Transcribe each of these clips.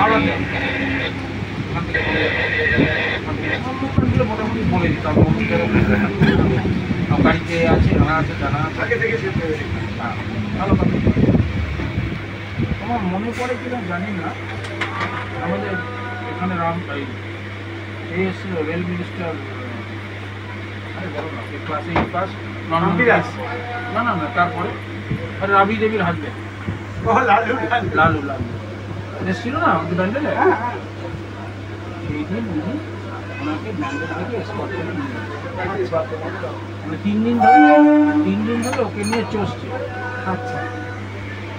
হাওড়াতে মোটামুটি বলে দিতাম গাড়িতে আছে জানা আছে জানা আগে থেকে হ্যাঁ ভালো কথা। আমার মনে পড়ে কিনা জানি না, আমাদের এখানে এসেছিল রেল মিনিস্টার, বলো না ক্লাস 8 পাস, না না না তারপরে আরে রাবি দেবীর হাজবেন্ড লালু লালু লালু এসেছিল না আমাদের ব্যান্ডেলে, সেই দিন উনি ওনাকে ব্যান্ডেল থেকে এক্সপোর্ট করে নিয়ে মানে 3 দিন ধরে ওকে নিয়ে চষছে। আচ্ছা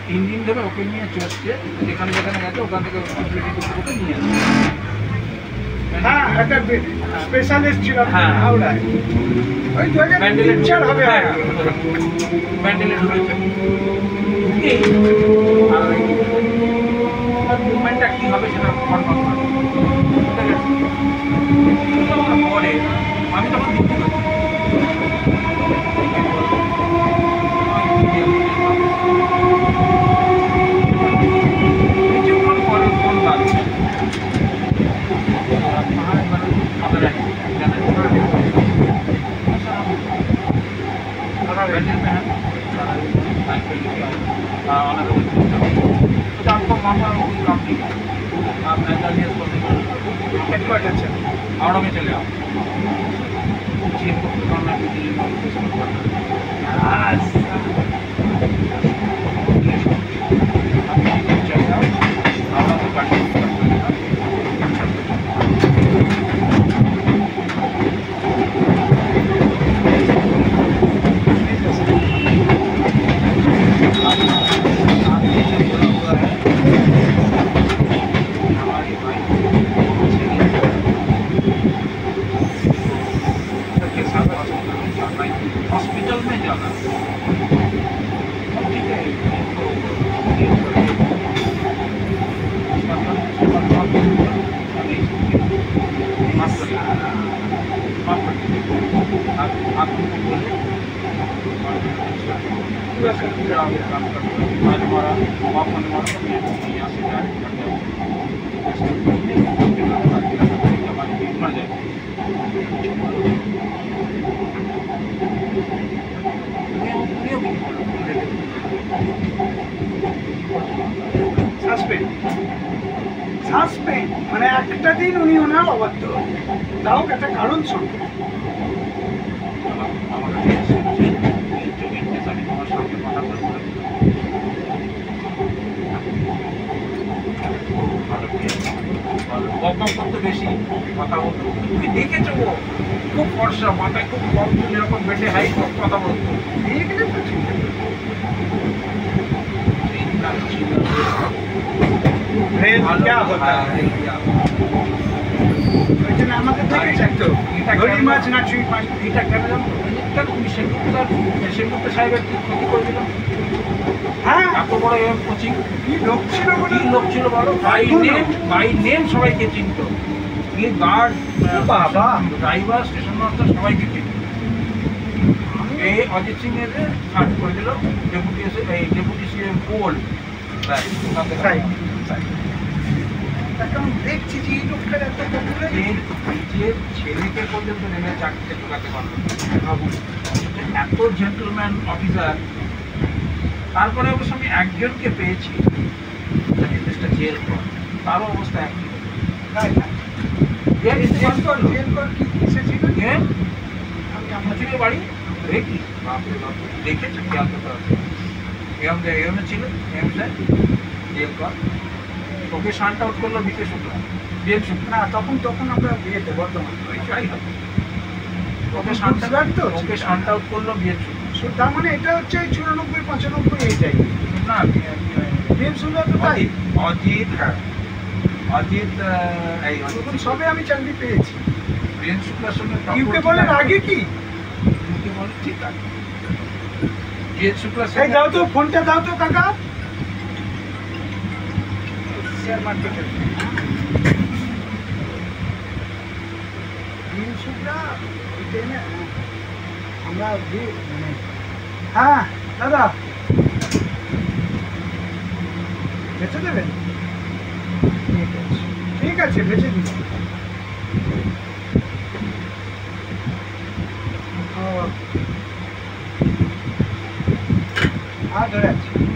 3 দিন ধরে ওকে নিয়ে চষছে, যেখানে যেখানে গেছে ওখান থেকে ওকে নিয়ে আসছে। হ্যাঁ একটা স্পেশালিস্ট ছিল হাওড়ায়, ওই 2004 হবে ব্যান্ডেলে ঢুকেছে। মুভমেন্টটা কী হবে সেটা কনফার্ম করে পরে আমি তখন দিচ্ছি কিছুক্ষণ পরে ফোন বাজছে, हावड़ा में चले आओ चीन को करना भी दिल्ली में हावड़ा से कंटिन्यू हॉस्पिटल में जाना ठीक है आप उनको बोले आज हमारा वापस यहाँ से डायरेक्ट कर जाओ हमारी टीम मर जाएगी। সাসপেন্ড মানে একটা দিন উনি ওনার অবাধ্য, তাও একটা কারণ শুনবে। বেশি কথা বলতো, তুমি দেখেছো খুব ফর্সা, মাথায় খুব কম চুল, এরকম বেটে হাই কথা বলতো। আমাকে দেখেছেন তো গরিব মাছ না চুই মাছ, এটা কেন জানো? তুমি সেনগুপ্ত সাহেবের ক্ষতি করে দিলাম। হ্যাঁ এত বড় কোচিং, কি লোক ছিল বলো, বাই নেম সবাইকে চিনত, গার্ড বাবা ড্রাইভার স্টেশন মাস্টার সবাইকে চিনত। এই অজিত সিং এর কাজ করে দিল ডেপুটি সিএম পোল। দেখছি যে এই লোকটার এত নিজের ছেলেকে পর্যন্ত নেমে চাকরিতে ঢোকাতে পারলো, এত জেন্টলম্যান অফিসার। তারপরে অবশ্য আমি একজনকে পেয়েছি নির্দিষ্ট জেল কর, তারও অবস্থা একই। বাড়ি দেখি দেখেছি এম ছিল জেল কর, ওকে শান্ট আউট করলো বিকে শুক্লা, বিএম শুক্লা। না তখন আমরা বিয়েতে বর্তমান যাই হোক ওকে শান্ট আউট করলো বিএম শুক্লা। তার মানে এটা হচ্ছে 94-95 এই টাইম না বিএম শুক্লা তো তাই। অজিত তখন সবে আমি চাকরি পেয়েছি বিএম শুক্লার সঙ্গে। ইউকে বলার আগে কি ইউকে বলে ঠিক আছে বিএম শুক্লার সঙ্গে দাও তো ফোনটা দাও তো কাকা। শেয়ার মার্কেটের বিএম শুক্লা আমরা হ্যাঁ দাদা বেঁচে দেবেন। আছে, বেঁচে দিন। ধরে আছে।